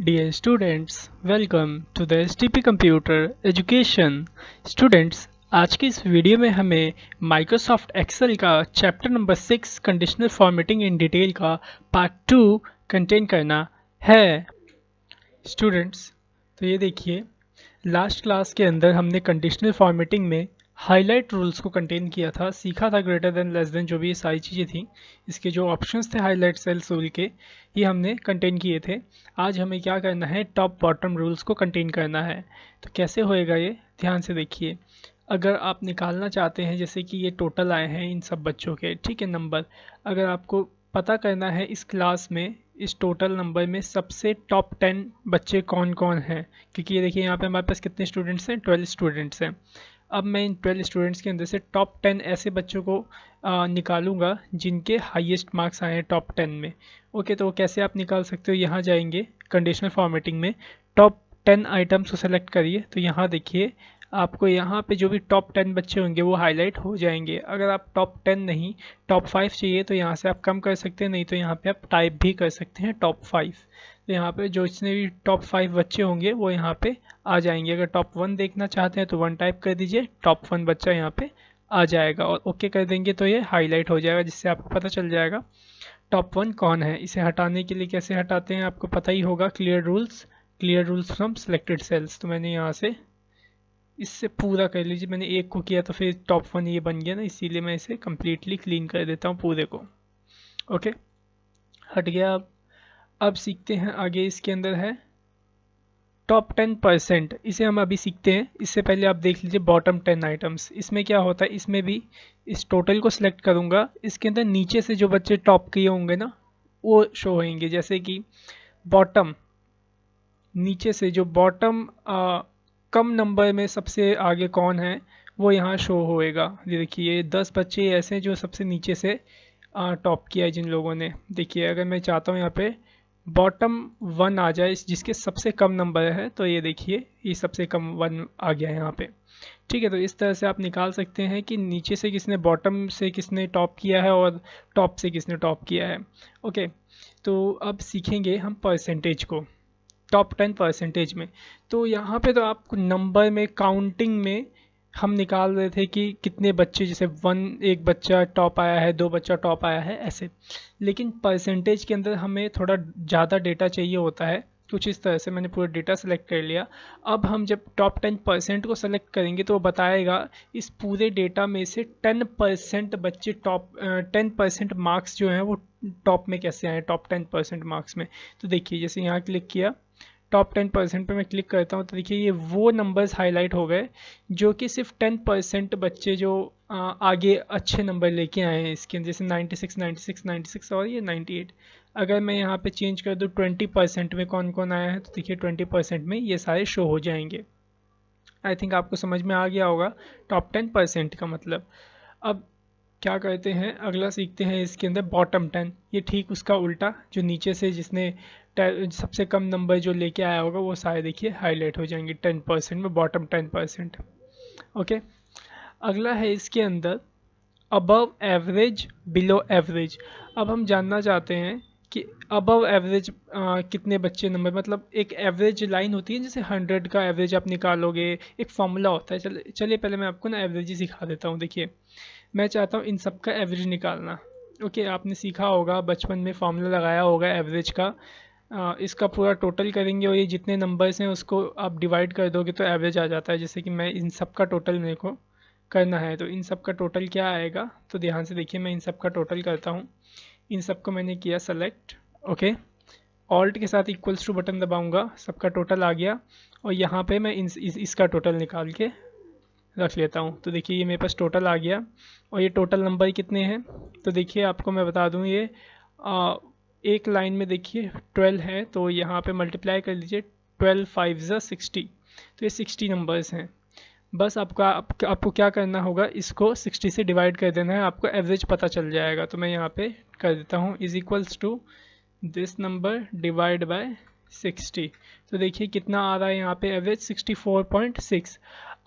Dear students, welcome to the STP Computer Education. Students, आज की इस वीडियो में हमें Microsoft Excel का chapter number 6 conditional formatting in detail का पार्ट 2 कंटेन करना है। स्टूडेंट्स, तो ये देखिए, लास्ट क्लास के अंदर हमने कंडीशनल फॉर्मेटिंग में हाईलाइट रूल्स को कंटेन किया था, सीखा था ग्रेटर देन लेस देन, जो भी ये सारी चीज़ें थी, इसके जो ऑप्शंस थे हाईलाइट सेल्स रूल के, ये हमने कंटेन किए थे। आज हमें क्या करना है, टॉप बॉटम रूल्स को कंटेन करना है। तो कैसे होएगा ये, ध्यान से देखिए। अगर आप निकालना चाहते हैं, जैसे कि ये टोटल आए हैं इन सब बच्चों के, ठीक है, नंबर, अगर आपको पता करना है इस क्लास में इस टोटल नंबर में सबसे टॉप 10 बच्चे कौन कौन हैं, क्योंकि ये देखिए यहाँ पे हमारे पास कितने स्टूडेंट्स हैं, 12 स्टूडेंट्स हैं। अब मैं इन 12 स्टूडेंट्स के अंदर से टॉप 10 ऐसे बच्चों को निकालूंगा जिनके हाईएस्ट मार्क्स आए हैं टॉप 10 में। ओके, तो कैसे आप निकाल सकते हो, यहाँ जाएंगे कंडीशनल फॉर्मेटिंग में, टॉप 10 आइटम्स को सेलेक्ट करिए। तो यहाँ देखिए, आपको यहाँ पे जो भी टॉप 10 बच्चे होंगे वो हाईलाइट हो जाएंगे। अगर आप टॉप 10 नहीं, टॉप 5 चाहिए तो यहाँ से आप कम कर सकते हैं, नहीं तो यहाँ पे आप टाइप भी कर सकते हैं टॉप 5। तो यहाँ पे जो जितने भी टॉप 5 बच्चे होंगे वो यहाँ पे आ जाएंगे। अगर टॉप 1 देखना चाहते हैं तो 1 टाइप कर दीजिए, टॉप 1 बच्चा यहाँ पे आ जाएगा और ओके कर देंगे तो ये हाईलाइट हो जाएगा, जिससे आपको पता चल जाएगा टॉप 1 कौन है। इसे हटाने के लिए कैसे हटाते हैं आपको पता ही होगा, clear rules from selected cells. तो मैंने यहाँ से इससे पूरा कर लीजिए, मैंने एक को किया तो फिर टॉप 1 ये बन गया ना, इसीलिए मैं इसे कम्प्लीटली क्लीन कर देता हूँ पूरे को। ओके, हट गया। अब सीखते हैं आगे, इसके अंदर है टॉप 10%, इसे हम अभी सीखते हैं। इससे पहले आप देख लीजिए बॉटम 10 आइटम्स। इसमें क्या होता है, इसमें भी इस टोटल को सिलेक्ट करूंगा, इसके अंदर नीचे से जो बच्चे टॉप किए होंगे ना वो शो होंगे। जैसे कि बॉटम, नीचे से जो बॉटम कम नंबर में सबसे आगे कौन है वो यहाँ शो होएगा। ये देखिए, ये 10 बच्चे ऐसे हैं जो सबसे नीचे से टॉप किया है जिन लोगों ने। देखिए, अगर मैं चाहता हूँ यहाँ पे बॉटम 1 आ जाए जिसके सबसे कम नंबर है, तो ये देखिए ये सबसे कम 1 आ गया है यहाँ पे। ठीक है, तो इस तरह से आप निकाल सकते हैं कि नीचे से किसने, बॉटम से किसने टॉप किया है और टॉप से किसने टॉप किया है। ओके, तो अब सीखेंगे हम परसेंटेज को, टॉप 10% में। तो यहाँ पे तो आप नंबर में, काउंटिंग में हम निकाल रहे थे कि कितने बच्चे, जैसे 1 एक बच्चा टॉप आया है, 2 बच्चा टॉप आया है, ऐसे। लेकिन परसेंटेज के अंदर हमें थोड़ा ज़्यादा डेटा चाहिए होता है, कुछ इस तरह से। मैंने पूरा डेटा सेलेक्ट कर लिया। अब हम जब टॉप 10% को सेलेक्ट करेंगे तो वो बताएगा इस पूरे डेटा में से 10% बच्चे टॉप 10% मार्क्स जो हैं वो टॉप में कैसे आए, टॉप 10% मार्क्स में। तो देखिए, जैसे यहाँ क्लिक किया, टॉप 10% पे मैं क्लिक करता हूँ, तो देखिए ये वो नंबर्स हाईलाइट हो गए जो कि सिर्फ 10% बच्चे जो आगे अच्छे नंबर लेके आए हैं इसके, जैसे 96, 96, 96 और ये 98। अगर मैं यहाँ पे चेंज कर दूँ 20% में कौन कौन आया है, तो देखिए 20% में ये सारे शो हो जाएंगे। आई थिंक आपको समझ में आ गया होगा टॉप 10% का मतलब। अब क्या करते हैं, अगला सीखते हैं इसके अंदर बॉटम 10। ये ठीक उसका उल्टा, जो नीचे से जिसने सबसे कम नंबर जो लेके आया होगा वो सारे देखिए हाईलाइट हो जाएंगे 10% में, बॉटम 10%। ओके, अगला है इसके अंदर अबव एवरेज, बिलो एवरेज। अब हम जानना चाहते हैं कि अबव एवरेज कितने बच्चे नंबर, मतलब एक एवरेज लाइन होती है, जैसे 100 का एवरेज आप निकालोगे, एक फॉर्मूला होता है। चलिए पहले मैं आपको ना एवरेज ही सिखा देता हूँ। देखिए, मैं चाहता हूँ इन सब का एवरेज निकालना। ओके, आपने सीखा होगा बचपन में, फॉर्मूला लगाया होगा एवरेज का। इसका पूरा टोटल करेंगे और ये जितने नंबर्स हैं उसको आप डिवाइड कर दोगे तो एवरेज आ जाता है। जैसे कि मैं इन सब का टोटल मेरे को करना है, तो इन सब का टोटल क्या आएगा, तो ध्यान से देखिए, मैं इन सब का टोटल करता हूँ। इन सब को मैंने किया सेलेक्ट। ओके, ऑल्ट के साथ इक्वल्स टू बटन दबाऊंगा, सबका टोटल आ गया और यहाँ पे मैं इसका टोटल निकाल के रख लेता हूँ। तो देखिए ये मेरे पास टोटल आ गया और ये टोटल नंबर कितने हैं, तो देखिए आपको मैं बता दूँ, ये एक लाइन में देखिए 12 है, तो यहाँ पे मल्टीप्लाई कर लीजिए, 12 5 ज़ा 60, तो ये 60 नंबर्स हैं। बस आपको क्या करना होगा, इसको 60 से डिवाइड कर देना है, आपको एवरेज पता चल जाएगा। तो मैं यहाँ पे कर देता हूँ is equals to this number divide by 60। तो देखिए कितना आ रहा है यहाँ पे एवरेज, 64.6।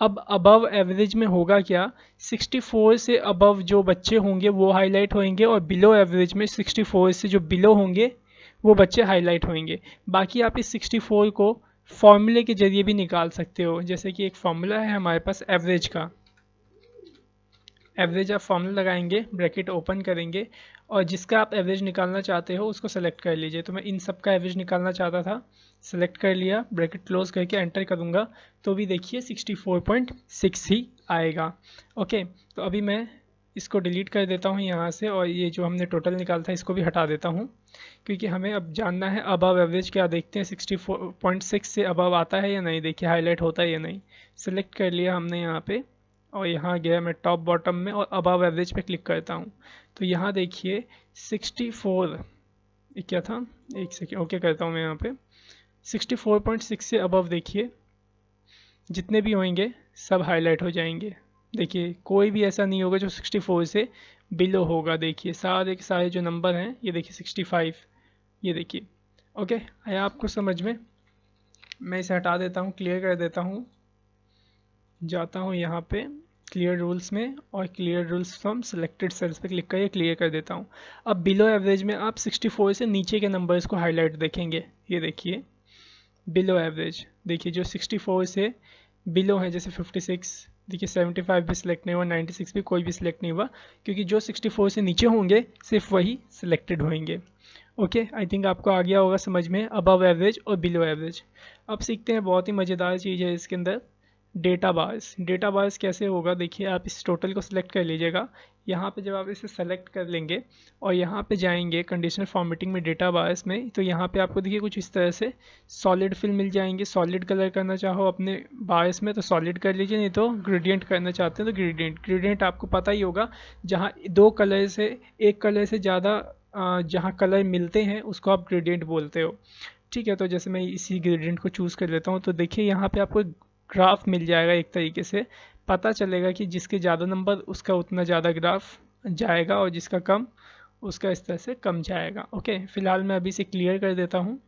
अब अबव एवरेज में होगा क्या, 64 से अबव जो बच्चे होंगे वो हाईलाइट होंगे और बिलो एवरेज में 64 से जो बिलो होंगे वो बच्चे हाईलाइट होंगे। बाकी आप इस 64 को फॉर्मूले के जरिए भी निकाल सकते हो, जैसे कि एक फॉर्मूला है हमारे पास एवरेज का। एवरेज आप फॉर्मूला लगाएंगे, ब्रैकेट ओपन करेंगे और जिसका आप एवरेज निकालना चाहते हो उसको सेलेक्ट कर लीजिए। तो मैं इन सब का एवरेज निकालना चाहता था, सेलेक्ट कर लिया, ब्रैकेट क्लोज करके एंटर करूँगा तो भी देखिए 64.6 ही आएगा। ओके, तो अभी मैं इसको डिलीट कर देता हूँ यहाँ से और ये जो हमने टोटल निकाला था इसको भी हटा देता हूँ, क्योंकि हमें अब जानना है अबव एवरेज क्या। देखते हैं 64.6 से अबव आता है या नहीं, देखिए हाईलाइट होता है या नहीं। सेलेक्ट कर लिया हमने यहाँ पे और यहाँ गया मैं टॉप बॉटम में और अबव एवरेज पे क्लिक करता हूँ। तो यहाँ देखिए 64 क्या था, एक सेकेंड, ओके करता हूँ मैं यहाँ पे 64.6 से अबव देखिए जितने भी होंगे सब हाईलाइट हो जाएंगे। देखिए कोई भी ऐसा नहीं होगा जो 64 से बिलो होगा। देखिए सारे के सारे जो नंबर हैं ये देखिए 65, ये देखिए। ओके, आया आपको समझ में? मैं इसे हटा देता हूँ, क्लियर कर देता हूँ, जाता हूँ यहाँ पे क्लियर रूल्स में और clear rules from selected cells पे क्लिक करके क्लियर कर देता हूँ। अब बिलो एवरेज में आप 64 से नीचे के नंबर्स को हाईलाइट देखेंगे। ये देखिए बिलो एवरेज, देखिए जो 64 से बिलो है, जैसे 56, देखिए 75 भी सिलेक्ट नहीं हुआ, 96 भी कोई भी सिलेक्ट नहीं हुआ, क्योंकि जो 64 से नीचे होंगे सिर्फ वही सिलेक्टेड होंगे। ओके, आई थिंक आपको आ गया होगा समझ में अबव एवरेज और बिलो एवरेज। अब सीखते हैं, बहुत ही मज़ेदार चीज़ है इसके अंदर, डेटा बार्स। डेटा बार्स कैसे होगा, देखिए आप इस टोटल को सिलेक्ट कर लीजिएगा। यहाँ पे जब आप इसे सेलेक्ट कर लेंगे और यहाँ पे जाएंगे कंडीशनल फॉर्मेटिंग में डेटा बार्स में, तो यहाँ पे आपको देखिए कुछ इस तरह से सॉलिड फिल मिल जाएंगे। सॉलिड कलर करना चाहो अपने बार्स में तो सॉलिड कर लीजिए, नहीं तो ग्रेडियंट करना चाहते हैं तो ग्रेडियंट। ग्रेडियंट आपको पता ही होगा, जहाँ दो कलर से एक कलर से ज़्यादा जहाँ कलर मिलते हैं उसको आप ग्रेडियंट बोलते हो। ठीक है, तो जैसे मैं इसी ग्रेडियंट को चूज़ कर लेता हूँ तो देखिए यहाँ पे आपको ग्राफ मिल जाएगा। एक तरीके से पता चलेगा कि जिसके ज़्यादा नंबर उसका उतना ज़्यादा ग्राफ जाएगा और जिसका कम उसका इस तरह से कम जाएगा। ओके, फिलहाल मैं अभी इसे क्लियर कर देता हूँ।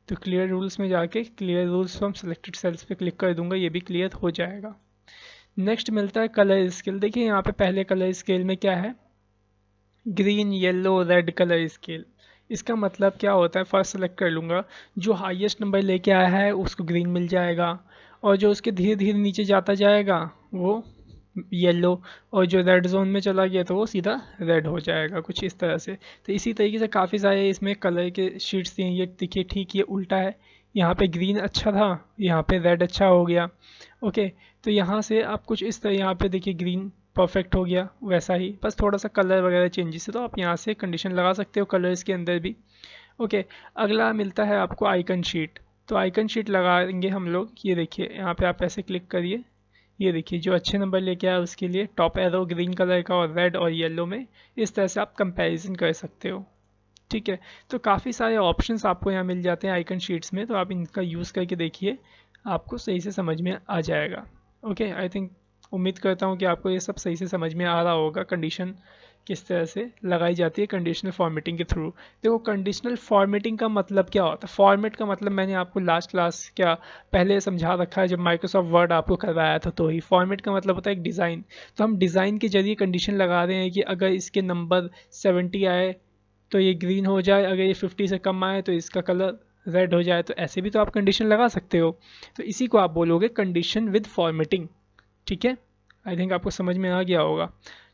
तो क्लियर रूल्स में जाके clear rules from selected cells पे क्लिक कर दूंगा, ये भी क्लियर हो जाएगा। नेक्स्ट मिलता है कलर स्केल। देखिए यहाँ पे पहले कलर स्केल में क्या है, green yellow red colour scale. इसका मतलब क्या होता है, फर्स्ट सेलेक्ट कर लूँगा, जो हाईएस्ट नंबर लेके आया है उसको ग्रीन मिल जाएगा और जो उसके धीरे धीरे नीचे जाता जाएगा वो येलो, और जो रेड जोन में चला गया तो वो सीधा रेड हो जाएगा, कुछ इस तरह से। तो इसी तरीके से काफ़ी सारे इसमें कलर के शीट्स दिए। ये देखिए ठीक ये उल्टा है, यहाँ पे ग्रीन अच्छा था, यहाँ पे रेड अच्छा हो गया। ओके, तो यहाँ से आप कुछ इस तरह, यहाँ पे देखिए ग्रीन परफेक्ट हो गया वैसा ही, बस थोड़ा सा कलर वगैरह चेंजेस है, तो आप यहाँ से कंडीशन लगा सकते हो कलर्स के अंदर भी। ओके, अगला मिलता है आपको आइकन शीट। तो आइकन शीट लगाएंगे हम लोग। ये देखिए यहाँ पे आप ऐसे क्लिक करिए, ये देखिए जो अच्छे नंबर लेके आया उसके लिए टॉप एरो ग्रीन कलर का और रेड और येलो में, इस तरह से आप कंपैरिजन कर सकते हो। ठीक है, तो काफ़ी सारे ऑप्शंस आपको यहाँ मिल जाते हैं आइकन शीट्स में, तो आप इनका यूज़ करके देखिए, आपको सही से समझ में आ जाएगा। ओके, आई थिंक उम्मीद करता हूँ कि आपको ये सब सही से समझ में आ रहा होगा, कंडीशन किस तरह से लगाई जाती है कंडीशनल फॉर्मेटिंग के थ्रू। देखो कंडीशनल फॉर्मेटिंग का मतलब क्या होता है, फॉर्मेट का मतलब मैंने आपको लास्ट क्लास क्या पहले समझा रखा है जब माइक्रोसॉफ्ट वर्ड आपको करवाया था, तो ही फॉर्मेट का मतलब होता है एक डिज़ाइन। तो हम डिज़ाइन के जरिए कंडीशन लगा रहे हैं कि अगर इसके नंबर 70 आए तो ये ग्रीन हो जाए, अगर ये 50 से कम आए तो इसका कलर रेड हो जाए। तो ऐसे भी तो आप कंडीशन लगा सकते हो, तो इसी को आप बोलोगे कंडीशन विद फॉर्मेटिंग। ठीक है, आई थिंक आपको समझ में आ गया होगा।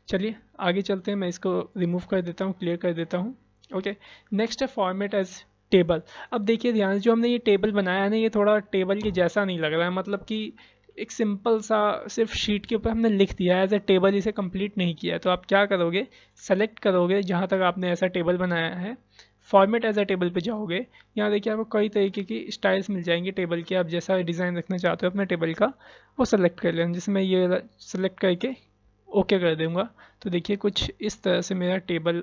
चलिए आगे चलते हैं, मैं इसको रिमूव कर देता हूँ, क्लियर कर देता हूँ। ओके, नेक्स्ट है फॉर्मेट एज टेबल। अब देखिए ध्यान से, जो हमने ये टेबल बनाया है ना, ये थोड़ा टेबल के जैसा नहीं लग रहा है, मतलब कि एक सिंपल सा सिर्फ शीट के ऊपर हमने लिख दिया है, एज ए टेबल इसे कंप्लीट नहीं किया है। तो आप क्या करोगे, सेलेक्ट करोगे जहाँ तक आपने ऐसा टेबल बनाया है, फॉर्मेट एज ए टेबल पे जाओगे। यहाँ देखिए आपको कई तरीके की स्टाइल्स मिल जाएंगे टेबल के, आप जैसा डिज़ाइन रखना चाहते हो अपने टेबल का वो सेलेक्ट कर लेना। जैसे मैं ये सेलेक्ट करके ओके कर दूँगा तो देखिए कुछ इस तरह से मेरा टेबल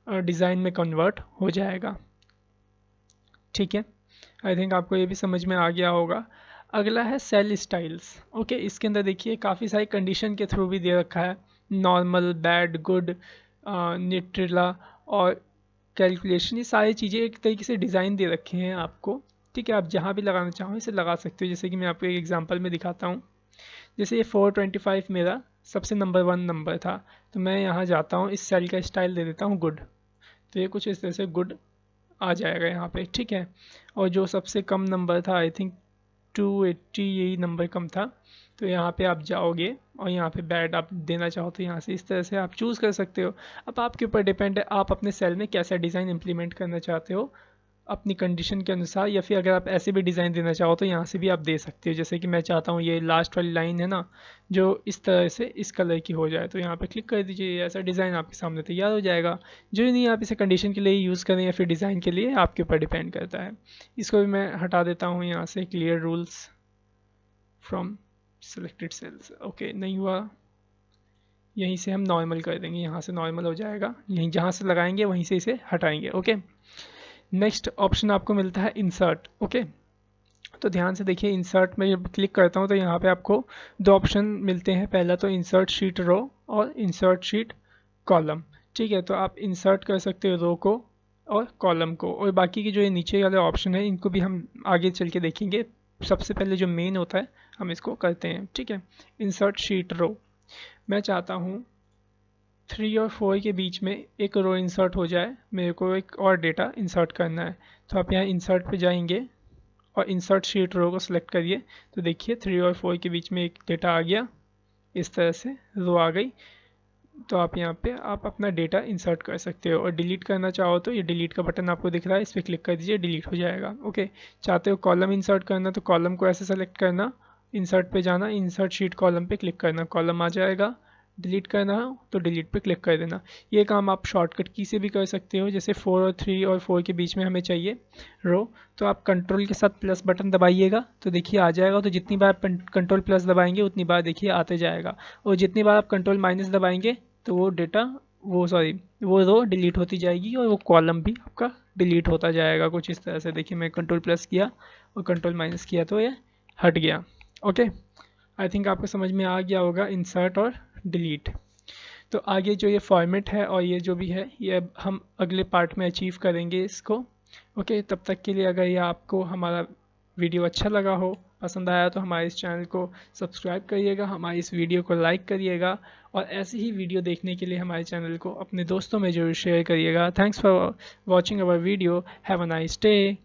डिज़ाइन में कन्वर्ट हो जाएगा। ठीक है, आई थिंक आपको ये भी समझ में आ गया होगा। अगला है सेल स्टाइल्स। ओके, इसके अंदर देखिए काफ़ी सारी कंडीशन के थ्रू भी दे रखा है, नॉर्मल, बैड, गुड, न्यूट्रिला और कैलकुलेशन, ये सारी चीज़ें एक तरीके से डिज़ाइन दे रखे हैं आपको। ठीक है, आप जहाँ भी लगाना चाहो इसे लगा सकते हो। जैसे कि मैं आपको एक एग्जांपल में दिखाता हूँ, जैसे ये 425 मेरा सबसे नंबर 1 नंबर था, तो मैं यहाँ जाता हूँ, इस सेल का स्टाइल दे देता हूँ गुड, तो ये कुछ इस तरह से गुड आ जाएगा यहाँ पे, ठीक है। और जो सबसे कम नंबर था, आई थिंक 280, यही नंबर कम था, तो यहाँ पे आप जाओगे और यहाँ पे बैड आप देना चाहो तो यहाँ से इस तरह से आप चूज़ कर सकते हो। अब आपके ऊपर डिपेंड है आप अपने सेल में कैसा डिज़ाइन इम्प्लीमेंट करना चाहते हो अपनी कंडीशन के अनुसार, या फिर अगर आप ऐसे भी डिज़ाइन देना चाहो तो यहाँ से भी आप दे सकते हो। जैसे कि मैं चाहता हूँ ये लास्ट वाली लाइन है ना, जो इस तरह से इस कलर की हो जाए, तो यहाँ पे क्लिक कर दीजिए, ऐसा डिज़ाइन आपके सामने तैयार हो जाएगा। जो नहीं आप इसे कंडीशन के लिए यूज़ करें या फिर डिज़ाइन के लिए, आपके ऊपर डिपेंड करता है। इसको भी मैं हटा देता हूँ यहाँ से, clear rules from selected cells. Okay, नहीं हुआ, यहीं से हम नॉर्मल कर देंगे, यहाँ से नॉर्मल हो जाएगा, यहीं जहाँ से लगाएंगे वहीं से इसे हटाएंगे। ओके, नेक्स्ट ऑप्शन आपको मिलता है इंसर्ट। ओके, तो ध्यान से देखिए, इंसर्ट में जब क्लिक करता हूँ तो यहाँ पे आपको दो ऑप्शन मिलते हैं। पहला तो इंसर्ट शीट रो और इंसर्ट शीट कॉलम, ठीक है। तो आप इंसर्ट कर सकते हो रो को और कॉलम को, और बाकी के जो ये नीचे वाले ऑप्शन है इनको भी हम आगे चल के देखेंगे। सबसे पहले जो मेन होता है हम इसको करते हैं, ठीक है। इंसर्ट शीट रो, मैं चाहता हूँ 3 और 4 के बीच में एक रो इंसर्ट हो जाए, मेरे को एक और डेटा इंसर्ट करना है। तो आप यहाँ इंसर्ट पे जाएंगे और इंसर्ट शीट रो को सिलेक्ट करिए, तो देखिए 3 और 4 के बीच में एक डेटा आ गया, इस तरह से रो आ गई। तो आप यहाँ पे आप अपना डेटा इंसर्ट कर सकते हो, और डिलीट करना चाहो तो ये डिलीट का बटन आपको दिख रहा है, इस पर क्लिक कर दीजिए, डिलीट हो जाएगा। ओके, चाहते हो कॉलम इंसर्ट करना तो कॉलम को ऐसे सेलेक्ट करना, इंसर्ट पे जाना, इंसर्ट शीट कॉलम पे क्लिक करना, कॉलम आ जाएगा। डिलीट करना हो तो डिलीट पे क्लिक कर देना। ये काम आप शॉर्टकट की से भी कर सकते हो, जैसे 4 और 3 और 4 के बीच में हमें चाहिए रो, तो आप कंट्रोल के साथ प्लस बटन दबाइएगा, तो देखिए आ जाएगा। तो जितनी बार आप कंट्रोल प्लस दबाएंगे उतनी बार देखिए आते जाएगा, और जितनी बार आप कंट्रोल माइनस दबाएंगे तो वो डेटा वो रो डिलीट होती जाएगी, और वो कॉलम भी आपका डिलीट होता जाएगा, कुछ इस तरह से। देखिए मैं कंट्रोल प्लस किया और कंट्रोल माइनस किया तो ये हट गया। ओके, आई थिंक आपको समझ में आ गया होगा इंसर्ट और डिलीट। तो आगे जो ये फॉर्मेट है और ये जो भी है, ये हम अगले पार्ट में अचीव करेंगे इसको। ओके, तब तक के लिए अगर ये आपको हमारा वीडियो अच्छा लगा हो, पसंद आया, तो हमारे इस चैनल को सब्सक्राइब करिएगा, हमारी इस वीडियो को लाइक करिएगा, और ऐसे ही वीडियो देखने के लिए हमारे चैनल को अपने दोस्तों में जरूर शेयर करिएगा। Thanks for watching our video, have a nice day.